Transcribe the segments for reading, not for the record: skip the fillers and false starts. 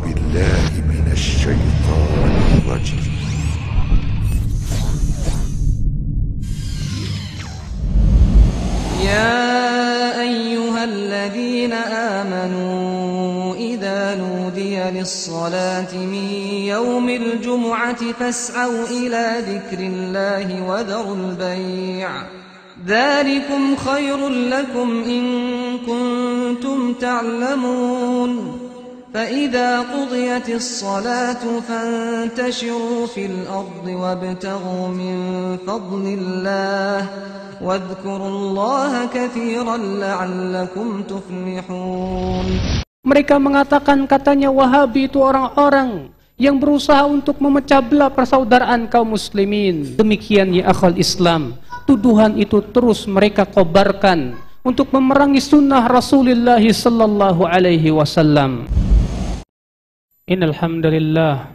بالله من الشيطان الرجيم. يا أيها الذين آمنوا إذا نودي للصلاة من يوم الجمعة فاسعوا إلى ذكر الله وذروا البيع ذلكم خير لكم إن كنتم تعلمون فإذا قضيت الصلاة فانتشروا في الأرض وابتغوا من فضل الله واذكروا الله كثيرا لعلكم تفلحون. Mereka mengatakan, katanya Wahabi itu orang-orang yang berusaha untuk memecah belah persaudaraan kaum muslimin. Demikian ya akhal Islam, tuduhan itu terus mereka kobarkan untuk memerangi sunnah Rasulullah sallallahu alaihi wasallam. Innal hamdalillah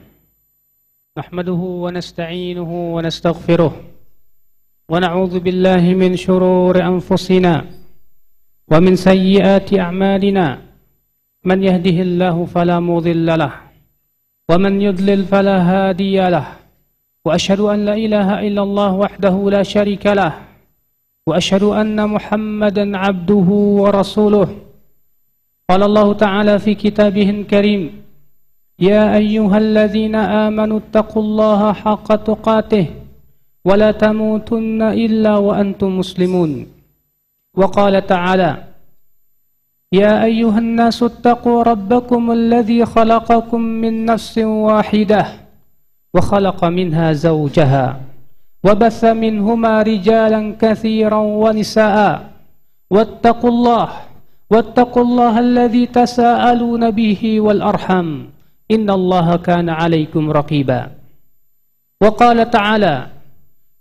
nahmaduhu wa nasta'inuhu wa nastaghfiruh wa na'udzu billahi min shururi anfusina wa min sayyiati a'malina man yahdihillahu fala mudilla lahu wa man yudlil fala hadiya lahu wa asyhadu an la ilaha illallah wahdahu la syarika lahu wa asyhadu anna Muhammadan 'abduhu wa rasuluh. Qala Allah ta'ala fi kitabihil karim, ya ayyuhalladzina amanu taqullaha haqqa tuqatih wa la tamutunna illa wa antum muslimun. Wa qala ta'ala, ya ayyuhan nasu taqu rabbakum alladzi khalaqakum min nafsin wahidah wa khalaqa minha zawjaha wa batha minhuma rijalan katsiran wa nisaa wattaqullaha alladzi tasaaluna bihi wal arham innallaha kana 'alaikum raqiba. Wa qala ta'ala,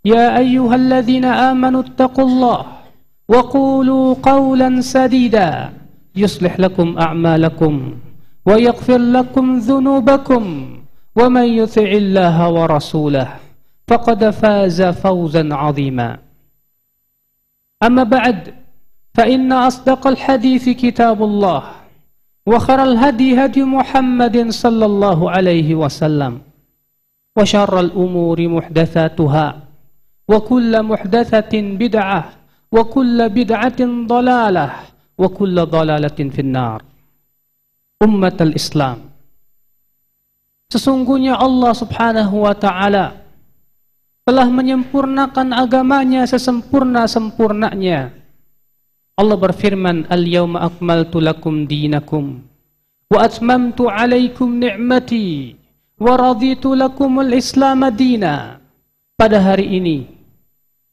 ya ayyuhalladzina amanu taqullaha wa qulu qawlan sadida yuslih lakum a'malakum wa yaghfir lakum dhunubakum wa man yuti'illaha wa rasulahu faqad faza fawzan 'azima. Amma ba'd, fa inna asdaqal hadithi kitabullah wa khairal hadi hadi Muhammadin sallallahu alaihi wasallam wa syarral umuri muhdatsatuha wa kullu muhdatsatin bid'ah wa kullu bid'atin dhalalah wa kullu dhalalatin finnar. Ummatul Islam, sesungguhnya Allah subhanahu wa ta'ala telah menyempurnakan agamanya sesempurna-sempurnanya. Allah berfirman, al-yawma akmaltu lakum dinakum wa atmamtu alaikum ni'mati wa raditu lakumul islam dina. Pada hari ini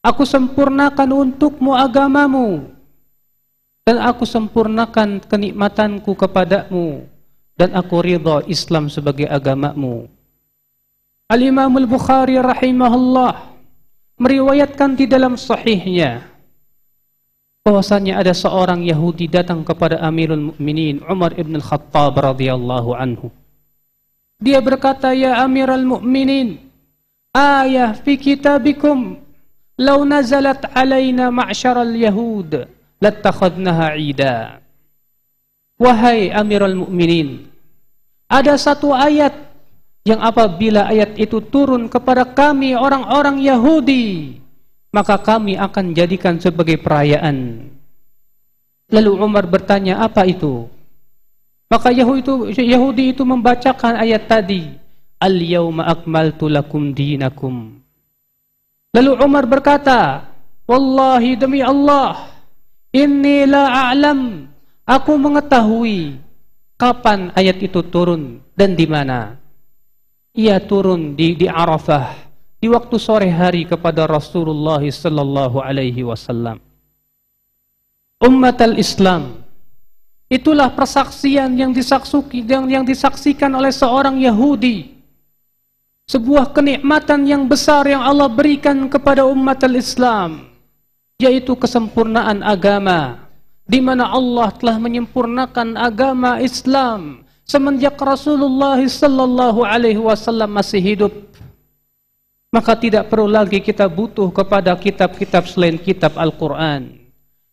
aku sempurnakan untukmu agamamu dan aku sempurnakan kenikmatanku kepadamu dan aku ridha Islam sebagai agamamu. Al-Imam Al-Bukhari rahimahullah meriwayatkan di dalam sahihnya bahwasanya ada seorang Yahudi datang kepada Amirul Mukminin Umar ibn Al-Khattab radhiyallahu anhu. Dia berkata, ya Amirul Mukminin, ayah fi kitabikum law nazalat alaina ma'syaral yahud lattakhadnaha 'ida. Wahai Amirul Mukminin, ada satu ayat yang apabila ayat itu turun kepada kami orang-orang Yahudi, maka kami akan jadikan sebagai perayaan. Lalu Umar bertanya, apa itu? Maka Yahudi itu membacakan ayat tadi, al-yawma akmaltu lakum dinakum. Lalu Umar berkata, wallahi demi Allah, inni la a'lam, aku mengetahui kapan ayat itu turun dan di mana. Ia turun di Arafah, di waktu sore hari kepada Rasulullah sallallahu alaihi wasallam. Ummatul Islam, itulah persaksian yang disaksikan oleh seorang Yahudi. Sebuah kenikmatan yang besar yang Allah berikan kepada umatul Islam, yaitu kesempurnaan agama, di mana Allah telah menyempurnakan agama Islam semenjak Rasulullah sallallahu alaihi wasallam masih hidup. Maka tidak perlu lagi kita butuh kepada kitab-kitab selain kitab Al-Quran.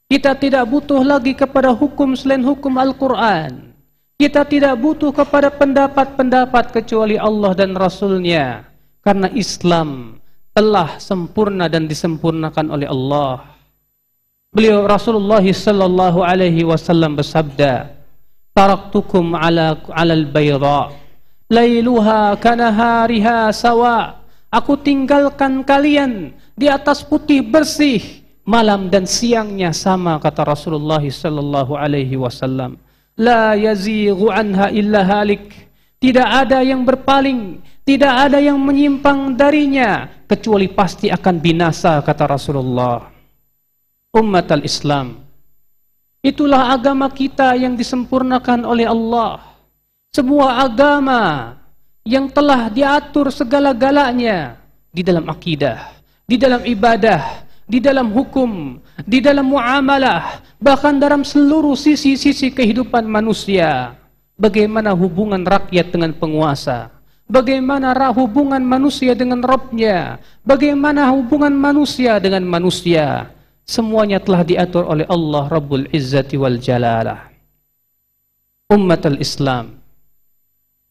Kita tidak butuh lagi kepada hukum selain hukum Al-Quran. Kita tidak butuh kepada pendapat-pendapat kecuali Allah dan Rasul-Nya. Karena Islam telah sempurna dan disempurnakan oleh Allah. Beliau Rasulullah sallallahu alaihi wasallam bersabda, "Taraktukum alal bayda, lailuha kanahariha sawa." Aku tinggalkan kalian di atas putih bersih, malam dan siangnya sama, kata Rasulullah sallallahu alaihi wasallam. La yazighu anha illa halik. Tidak ada yang berpaling, tidak ada yang menyimpang darinya kecuali pasti akan binasa, kata Rasulullah. Ummatul Islam, itulah agama kita yang disempurnakan oleh Allah. Sebuah agama yang telah diatur segala-galanya di dalam akidah, di dalam ibadah, di dalam hukum, di dalam muamalah, bahkan dalam seluruh sisi-sisi kehidupan manusia. Bagaimana hubungan rakyat dengan penguasa, bagaimana hubungan manusia dengan Rabbnya, bagaimana hubungan manusia dengan manusia. Semuanya telah diatur oleh Allah Rabbul Izzati wal Jalalah. Ummatul Islam,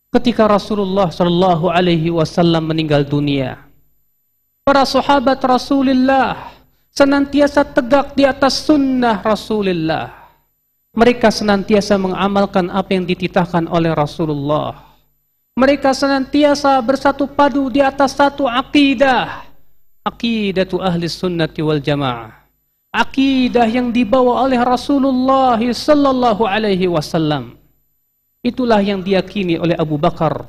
ketika Rasulullah sallallahu alaihi wasallam meninggal dunia, para sahabat Rasulullah senantiasa tegak di atas sunnah Rasulullah. Mereka senantiasa mengamalkan apa yang dititahkan oleh Rasulullah. Mereka senantiasa bersatu padu di atas satu akidah, aqidatu ahli sunnati wal jamaah. Akidah yang dibawa oleh Rasulullah sallallahu alaihi wasallam. Itulah yang diyakini oleh Abu Bakar,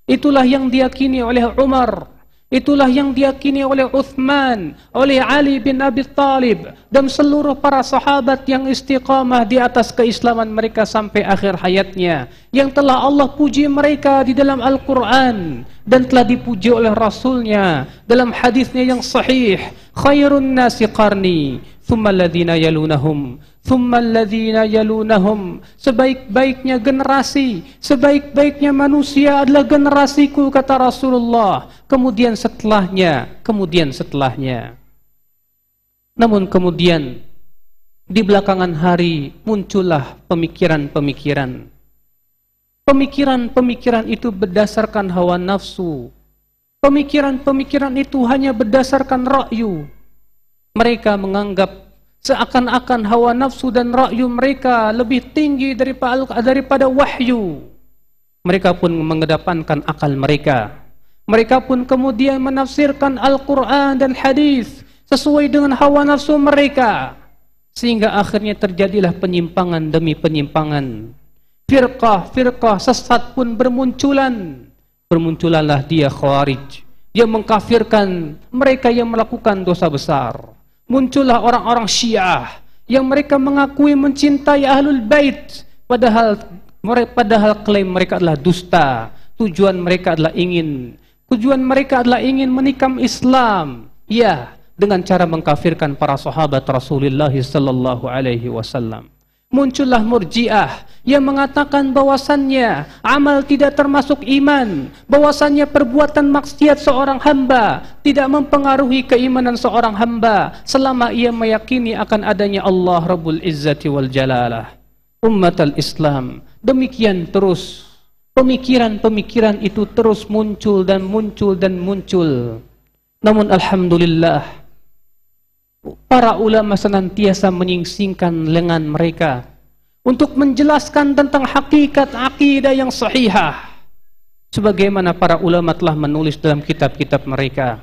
itulah yang diyakini oleh Umar, itulah yang diyakini oleh Uthman, oleh Ali bin Abi Thalib, dan seluruh para sahabat yang istiqamah di atas keislaman mereka sampai akhir hayatnya, yang telah Allah puji mereka di dalam Al-Quran dan telah dipuji oleh Rasulnya dalam hadisnya yang sahih. Khairun nasi qarni, thumma alladhina yalunahum, thumma alladhina yalunahum. Sebaik-baiknya generasi, sebaik-baiknya manusia adalah generasiku, kata Rasulullah. Kemudian setelahnya, kemudian setelahnya. Namun kemudian di belakangan hari muncullah pemikiran-pemikiran. Pemikiran-pemikiran itu berdasarkan hawa nafsu. Pemikiran-pemikiran itu hanya berdasarkan ra'yu. Mereka menganggap seakan-akan hawa nafsu dan ra'yu mereka lebih tinggi daripada wahyu. Mereka pun mengedepankan akal mereka. Mereka pun kemudian menafsirkan Al-Quran dan hadis sesuai dengan hawa nafsu mereka. Sehingga akhirnya terjadilah penyimpangan demi penyimpangan. Firqah-firqah sesat pun bermunculan. Bermunculanlah dia Khawarij. Dia mengkafirkan mereka yang melakukan dosa besar. Muncullah orang-orang Syiah yang mereka mengakui mencintai Ahlul Bait, padahal klaim mereka adalah dusta. Tujuan mereka adalah ingin menikam Islam. Ya, dengan cara mengkafirkan para sahabat Rasulullah sallallahu alaihi wasallam. Muncullah Murji'ah yang mengatakan bahwasannya amal tidak termasuk iman, bahwasannya perbuatan maksiat seorang hamba tidak mempengaruhi keimanan seorang hamba selama ia meyakini akan adanya Allah Rabbul Izzati wal Jalalah. Ummatul Islam, demikian terus pemikiran-pemikiran itu terus muncul dan muncul dan muncul. Namun alhamdulillah, para ulama senantiasa menyingsingkan lengan mereka untuk menjelaskan tentang hakikat akidah yang sahihah. Sebagaimana para ulama telah menulis dalam kitab-kitab mereka.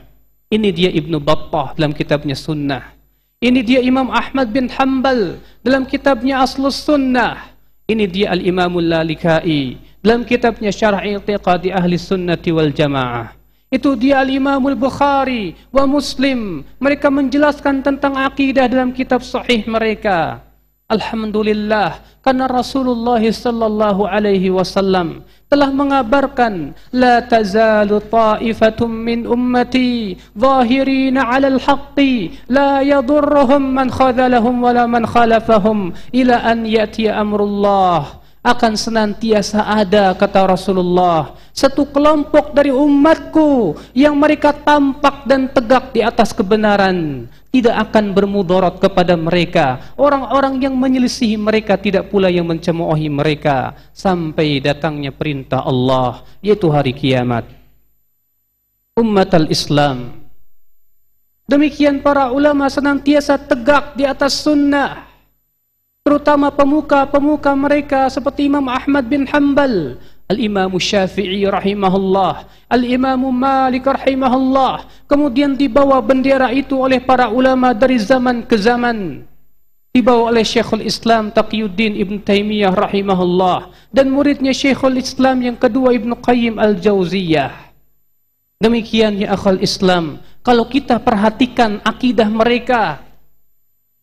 Ini dia Ibnu Battah dalam kitabnya Sunnah. Ini dia Imam Ahmad bin Hanbal dalam kitabnya Aslus Sunnah. Ini dia Al-Imamul Lalikai dalam kitabnya Syarh I'tiqadi Ahli Sunnati wal Jamaah. Itu dia Al-Imamul Bukhari wa Muslim. Mereka menjelaskan tentang akidah dalam kitab sahih mereka. Alhamdulillah, karena Rasulullah sallallahu alaihi wasallam telah mengabarkan, la tazalu ta'ifatum min ummati zahirina 'alal haqqi la yadurruhum man khadhalahum wala man khalafahum ila an ya'tiya amrullah. Akan senantiasa ada, kata Rasulullah, satu kelompok dari umatku yang mereka tampak dan tegak di atas kebenaran, tidak akan bermudarat kepada mereka. Orang-orang yang menyelisihi mereka tidak pula yang mencemoohi mereka sampai datangnya perintah Allah, yaitu hari kiamat. Ummatul Islam, demikian para ulama senantiasa tegak di atas sunnah, terutama pemuka-pemuka mereka seperti Imam Ahmad bin Hanbal, Al-Imam Syafi'i rahimahullah, Al-Imam Malik rahimahullah. Kemudian dibawa bendera itu oleh para ulama dari zaman ke zaman. Dibawa oleh Syekhul Islam Taqiyuddin Ibn Taimiyah rahimahullah dan muridnya Syekhul Islam yang kedua Ibn Qayyim Al-Jauziyah. Demikian ya akhal Islam, kalau kita perhatikan akidah mereka,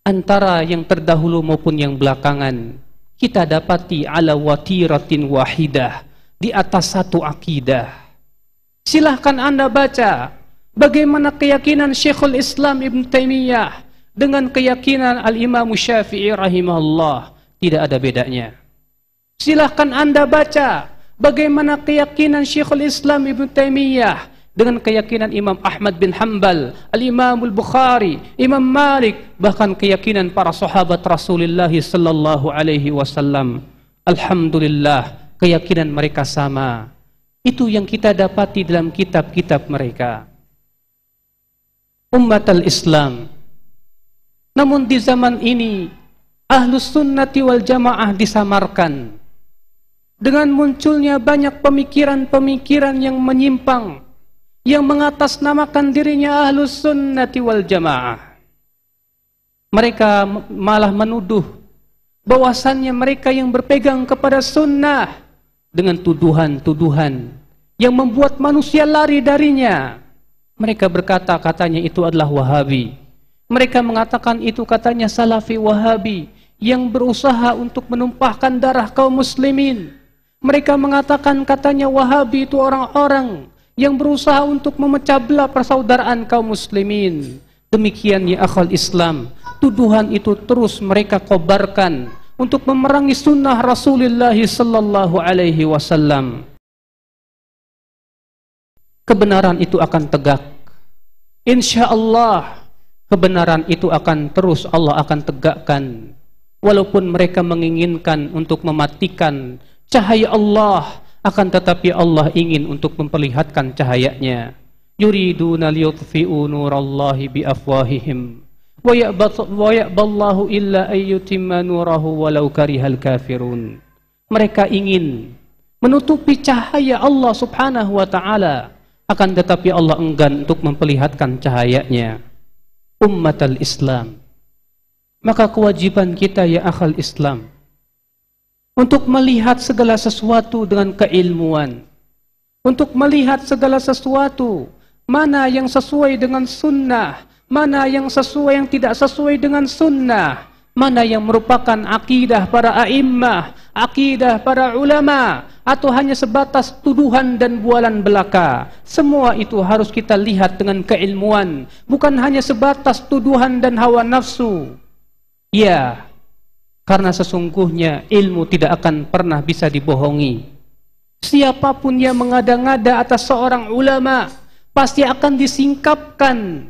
antara yang terdahulu maupun yang belakangan, kita dapati ala watiratin wahidah, di atas satu akidah. Silahkan Anda baca bagaimana keyakinan Syekhul Islam Ibn Taimiyah dengan keyakinan Al-Imam Syafi'i rahimahullah, tidak ada bedanya. Silahkan Anda baca bagaimana keyakinan Syekhul Islam Ibn Taimiyah dengan keyakinan Imam Ahmad bin Hanbal, Al-Imam Al-Bukhari, Imam Malik, bahkan keyakinan para sahabat Rasulullah sallallahu alaihi wasallam. Alhamdulillah, keyakinan mereka sama. Itu yang kita dapati dalam kitab-kitab mereka. Ummatul Islam. Namun di zaman ini Ahlus Sunnati wal Jamaah disamarkan dengan munculnya banyak pemikiran-pemikiran yang menyimpang, yang mengatasnamakan dirinya Ahlus Sunnati wal Jamaah. Mereka malah menuduh bahwasannya mereka yang berpegang kepada sunnah dengan tuduhan-tuduhan yang membuat manusia lari darinya. Mereka berkata katanya itu adalah Wahabi. Mereka mengatakan itu katanya Salafi Wahabi yang berusaha untuk menumpahkan darah kaum muslimin. Mereka mengatakan katanya Wahabi itu orang-orang yang berusaha untuk memecah belah persaudaraan kaum muslimin. Demikian ya akhal Islam, tuduhan itu terus mereka kobarkan untuk memerangi sunnah Rasulullah sallallahu alaihi wasallam. Kebenaran itu akan tegak. InsyaAllah kebenaran itu akan terus Allah akan tegakkan. Walaupun mereka menginginkan untuk mematikan cahaya Allah, akan tetapi Allah ingin untuk memperlihatkan cahayanya. Yuriduna liyutfi'u nurallahi biafwahihim wa ya'ballahu illa ayyutimma nurahu walau karihal kafirun. Mereka ingin menutupi cahaya Allah subhanahu wa ta'ala, akan tetapi Allah enggan untuk memperlihatkan cahayanya. Ummatul Islam, maka kewajiban kita ya akhal Islam untuk melihat segala sesuatu dengan keilmuan, untuk melihat segala sesuatu mana yang sesuai dengan sunnah, mana yang sesuai yang tidak sesuai dengan sunnah, mana yang merupakan akidah para a'immah, akidah para ulama, atau hanya sebatas tuduhan dan bualan belaka. Semua itu harus kita lihat dengan keilmuan, bukan hanya sebatas tuduhan dan hawa nafsu. Ya, karena sesungguhnya ilmu tidak akan pernah bisa dibohongi. Siapapun yang mengada-ngada atas seorang ulama pasti akan disingkapkan,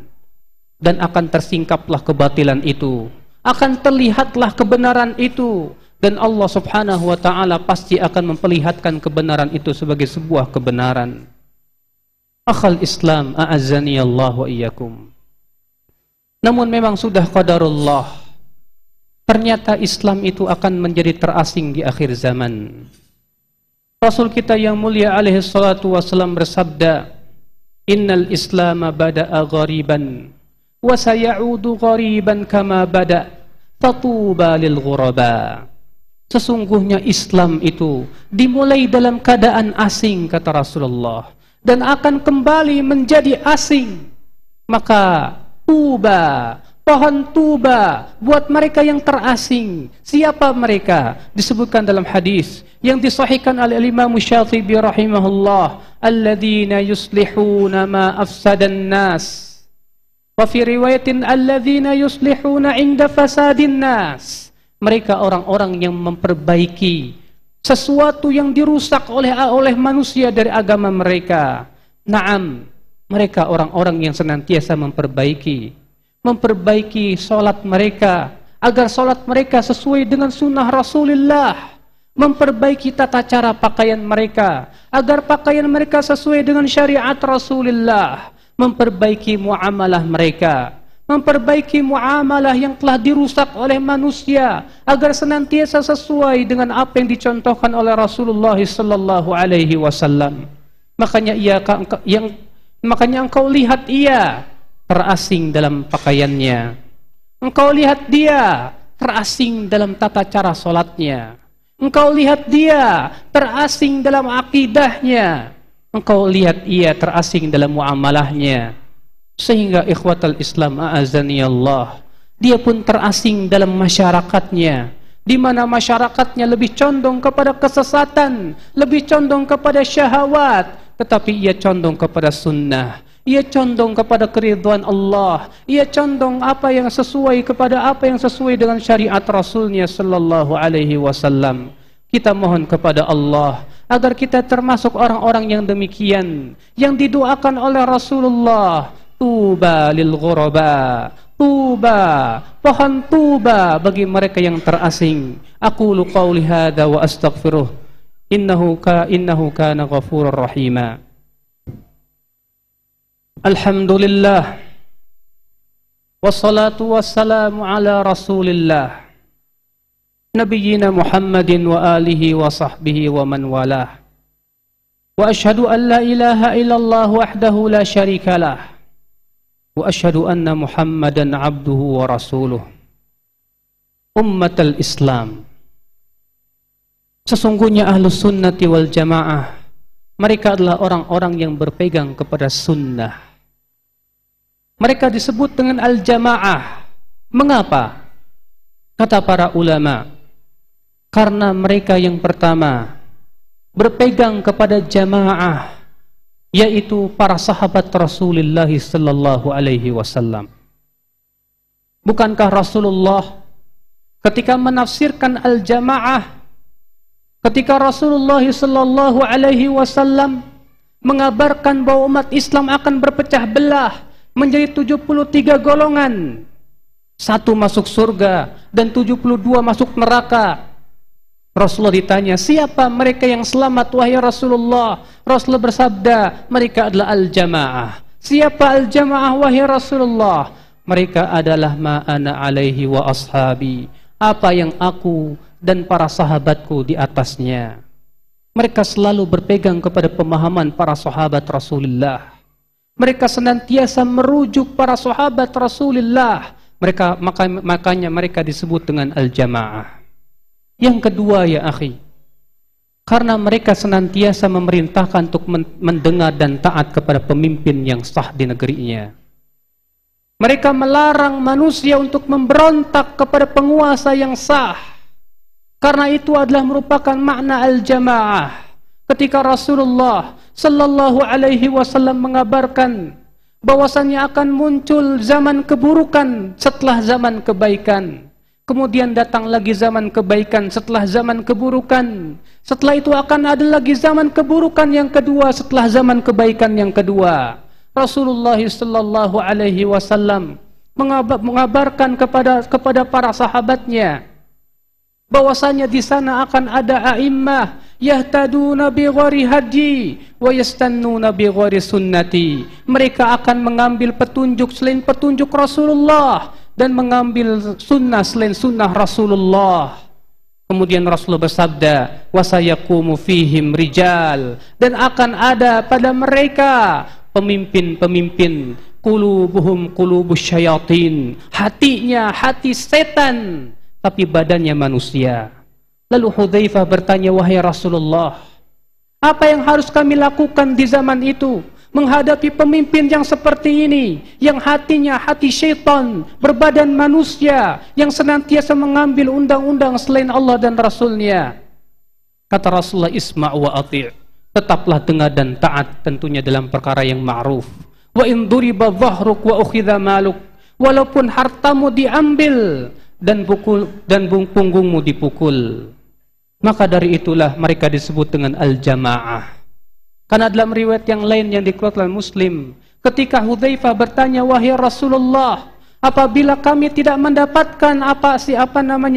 dan akan tersingkaplah kebatilan itu, akan terlihatlah kebenaran itu, dan Allah subhanahu wa ta'ala pasti akan memperlihatkan kebenaran itu sebagai sebuah kebenaran. Akhal Islam, a'azzani Allah wa iyyakum. Namun memang sudah qadarullah, ternyata Islam itu akan menjadi terasing di akhir zaman. Rasul kita yang mulia alaihi salatu wassalam bersabda, Innal Islama bada'a ghariban wa sayaudu ghariban kama bada' fatuba lil ghuraba. Sesungguhnya Islam itu dimulai dalam keadaan asing, kata Rasulullah, dan akan kembali menjadi asing. Maka tuba, pohon tuba buat mereka yang terasing. Siapa mereka? Disebutkan dalam hadis yang disahihkan oleh Imam Syafi'i rahimahullah, alladzina yuslihuna ma afsadan nas. Wa fi riwayatin alladzina yuslihuna inda fasadin nas. Mereka orang-orang yang memperbaiki sesuatu yang dirusak oleh manusia dari agama mereka. Naam, mereka orang-orang yang senantiasa memperbaiki memperbaiki solat mereka, agar solat mereka sesuai dengan sunnah Rasulullah, memperbaiki tata cara pakaian mereka, agar pakaian mereka sesuai dengan syariat Rasulullah, memperbaiki muamalah mereka, memperbaiki muamalah yang telah dirusak oleh manusia, agar senantiasa sesuai dengan apa yang dicontohkan oleh Rasulullah sallallahu alaihi wasallam. Makanya engkau lihat ia terasing dalam pakaiannya, engkau lihat dia terasing dalam tata cara solatnya, engkau lihat dia terasing dalam akidahnya, engkau lihat ia terasing dalam muamalahnya. Sehingga ikhwatal Islam a'azani Allah, dia pun terasing dalam masyarakatnya, di mana masyarakatnya lebih condong kepada kesesatan, lebih condong kepada syahwat, tetapi ia condong kepada sunnah, ia condong kepada keridhaan Allah, ia condong apa yang sesuai dengan syariat Rasulnya sallallahu alaihi wasallam. Kita mohon kepada Allah agar kita termasuk orang-orang yang demikian, yang didoakan oleh Rasulullah. Tuba lil ghuraba, tuba, pohon tuba bagi mereka yang terasing. Aqulu qawli hadza wa astaghfiruh, innahu kana ghafurur rahima. Alhamdulillah, wassalatu wassalamu ala rasulillah, nabiyyina Muhammadin wa alihi wa sahbihi wa man walah. Wa ashhadu an la ilaha illallah wahdahu la syarikalah, wa ashhadu anna Muhammadan abduhu wa rasuluh. Ummatal Islam, sesungguhnya ahlus sunnati wal jamaah, mereka adalah orang-orang yang berpegang kepada sunnah. Mereka disebut dengan al-jamaah. Mengapa? Kata para ulama, karena mereka yang pertama berpegang kepada jamaah, yaitu para sahabat Rasulullah sallallahu alaihi wasallam. Bukankah Rasulullah ketika menafsirkan al-jamaah, ketika Rasulullah sallallahu alaihi wasallam mengabarkan bahwa umat Islam akan berpecah belah menjadi 73 golongan, satu masuk surga dan 72 masuk neraka. Rasulullah ditanya, siapa mereka yang selamat wahai Rasulullah? Rasulullah bersabda, mereka adalah al-jamaah. Siapa al-jamaah wahai Rasulullah? Mereka adalah ma ana alaihi wa ashabi, apa yang aku dan para sahabatku di atasnya. Mereka selalu berpegang kepada pemahaman para sahabat Rasulullah. Mereka senantiasa merujuk para sahabat Rasulullah. Makanya mereka disebut dengan al-jamaah. Yang kedua ya akhi, karena mereka senantiasa memerintahkan untuk mendengar dan taat kepada pemimpin yang sah di negerinya. Mereka melarang manusia untuk memberontak kepada penguasa yang sah. Karena itu adalah merupakan makna al-jamaah. Ketika Rasulullah sallallahu alaihi wasallam mengabarkan bahwasannya akan muncul zaman keburukan setelah zaman kebaikan, kemudian datang lagi zaman kebaikan setelah zaman keburukan, setelah itu akan ada lagi zaman keburukan yang kedua setelah zaman kebaikan yang kedua. Rasulullah sallallahu alaihi wasallam mengabarkan kepada para sahabatnya bahwasanya di sana akan ada a'immah yahtaduna bi ghairi hadyi wa yastannuna bi ghairi sunnati. Mereka akan mengambil petunjuk selain petunjuk Rasulullah dan mengambil sunnah selain sunnah Rasulullah. Kemudian Rasulullah bersabda, wasayaqumu fihim rijal, dan akan ada pada mereka pemimpin-pemimpin qulubuhum qulubus syayatin, hatinya hati setan tapi badannya manusia. Lalu Hudzaifah bertanya, wahai Rasulullah, apa yang harus kami lakukan di zaman itu menghadapi pemimpin yang seperti ini, yang hatinya hati syaitan, berbadan manusia, yang senantiasa mengambil undang-undang selain Allah dan Rasulnya? Kata Rasulullah, isma' wa ati', tetaplah dengar dan taat, tentunya dalam perkara yang ma'ruf. Wa in duriba dhahruk wa ukhidha maluk, walaupun hartamu diambil dan punggungmu dipukul. Maka dari itulah mereka disebut dengan al-jamaah. Karena dalam riwayat yang lain yang dikeluarkan Muslim, ketika Hudzaifah bertanya, wahai Rasulullah, Apabila kami tidak mendapatkan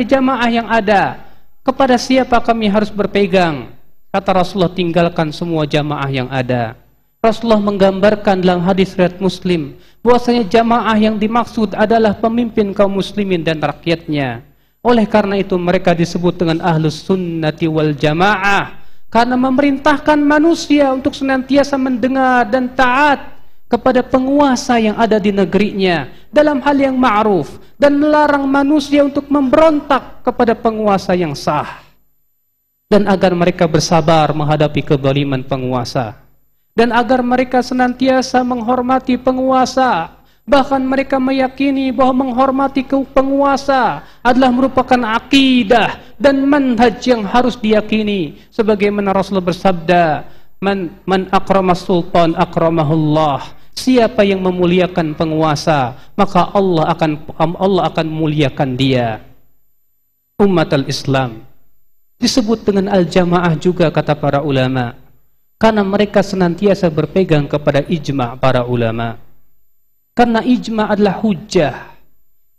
jamaah yang ada, kepada siapa kami harus berpegang? Kata Rasulullah, tinggalkan semua jamaah yang ada. Rasulullah menggambarkan dalam hadis riwayat Muslim bahwasanya jamaah yang dimaksud adalah pemimpin kaum muslimin dan rakyatnya. Oleh karena itu mereka disebut dengan ahlus sunnati wal jamaah, karena memerintahkan manusia untuk senantiasa mendengar dan taat kepada penguasa yang ada di negerinya dalam hal yang ma'ruf, dan melarang manusia untuk memberontak kepada penguasa yang sah, dan agar mereka bersabar menghadapi kezaliman penguasa, dan agar mereka senantiasa menghormati penguasa. Bahkan mereka meyakini bahwa menghormati penguasa adalah merupakan akidah dan manhaj yang harus diyakini, sebagaimana Rasulullah bersabda, man akramas sultan akramahullah. Siapa yang memuliakan penguasa, maka Allah akan memuliakan dia. Umat al-Islam disebut dengan al-jamaah juga kata para ulama, karena mereka senantiasa berpegang kepada ijma' para ulama. Karena ijma' adalah hujjah.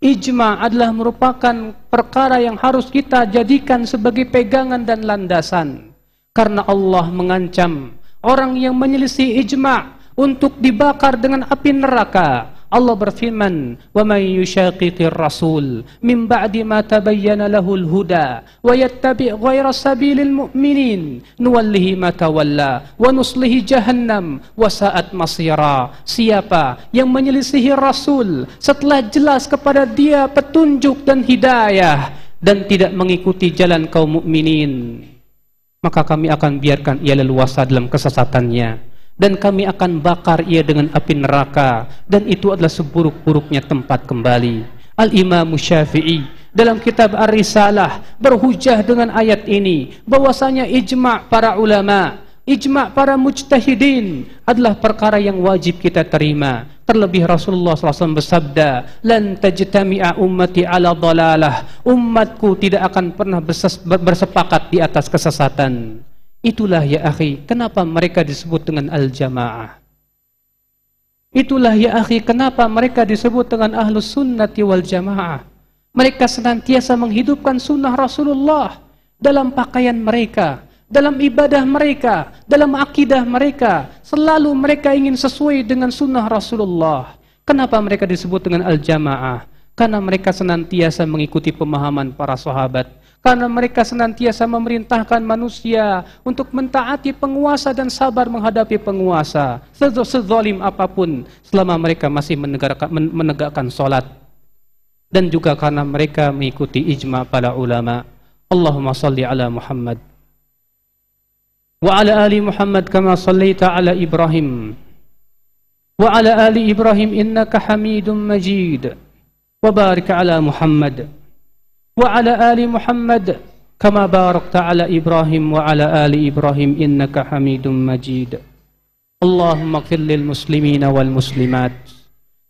Ijma' adalah merupakan perkara yang harus kita jadikan sebagai pegangan dan landasan. Karena Allah mengancam orang yang menyelisih ijma' untuk dibakar dengan api neraka. Allah berfirman, "Wa may yushaqiqir rasul min ba'di ma tabayyana lahul huda wa yattabi' ghayra sabilil mu'minin nuwallihi ma tawalla wa nuslihi jahannam wa sa'at masira." Siapa yang menyelisihi Rasul setelah jelas kepada dia petunjuk dan hidayah dan tidak mengikuti jalan kaum mukminin, maka kami akan biarkan ia leluasa dalam kesesatannya, dan kami akan bakar ia dengan api neraka, dan itu adalah seburuk-buruknya tempat kembali. Al-Imam Syafi'i dalam kitab Ar-Risalah berhujjah dengan ayat ini bahwasanya ijma' para ulama, ijma' para mujtahidin adalah perkara yang wajib kita terima. Terlebih Rasulullah SAW bersabda, "Lan tajtami'a ummati ala dhalalah." Umatku tidak akan pernah bersepakat di atas kesesatan. Itulah ya akhi, kenapa mereka disebut dengan al-jamaah. Itulah ya akhi, kenapa mereka disebut dengan ahlus sunnati wal jamaah. Mereka senantiasa menghidupkan sunnah Rasulullah dalam pakaian mereka, dalam ibadah mereka, dalam akidah mereka. Selalu mereka ingin sesuai dengan sunnah Rasulullah. Kenapa mereka disebut dengan al-jamaah? Karena mereka senantiasa mengikuti pemahaman para sahabat. Karena mereka senantiasa memerintahkan manusia untuk mentaati penguasa dan sabar menghadapi penguasa, sezalim apapun, selama mereka masih menegakkan salat. Dan juga karena mereka mengikuti ijma' para ulama. Allahumma salli ala Muhammad wa ala ali Muhammad kama sallaita ala Ibrahim wa ala ali Ibrahim innaka Hamidum Majid, wa barik ala Muhammad وعلى آل محمد كما باركت على إبراهيم وعلى آل إبراهيم إنك حميد مجيد. اللهم اغفر للمسلمين والمسلمات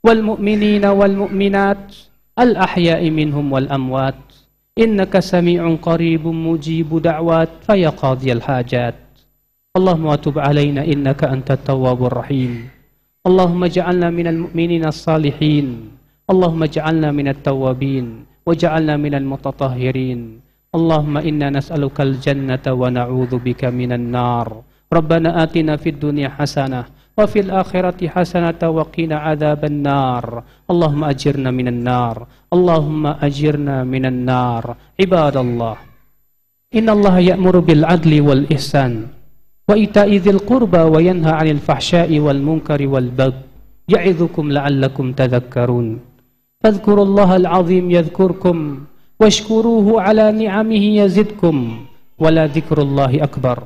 والمؤمنين والمؤمنات الأحياء منهم والأموات إنك سميع قريب مجيب دعوات فيا قاضي الحاجات. اللهم وتب علينا إنك أنت التواب الرحيم. اللهم اجعلنا من المؤمنين الصالحين. اللهم اجعلنا من التوابين وجعلنا من المتطهرين. اللهم إنا نسألك الجنة ونعوذ بك من النار. ربنا آتنا في الدنيا حسنة وفي الآخرة حسنة وقنا عذاب النار. اللهم أجرنا من النار. اللهم أجرنا من النار. عباد الله، إن الله يأمر بالعدل والإحسان وإيتاء ذي القربى وينهى عن الفحشاء والمنكر والبغي يعظكم لعلكم تذكرون. فاذكروا الله العظيم يذكركم واشكروه على نعمه يزدكم ولذكر الله أكبر.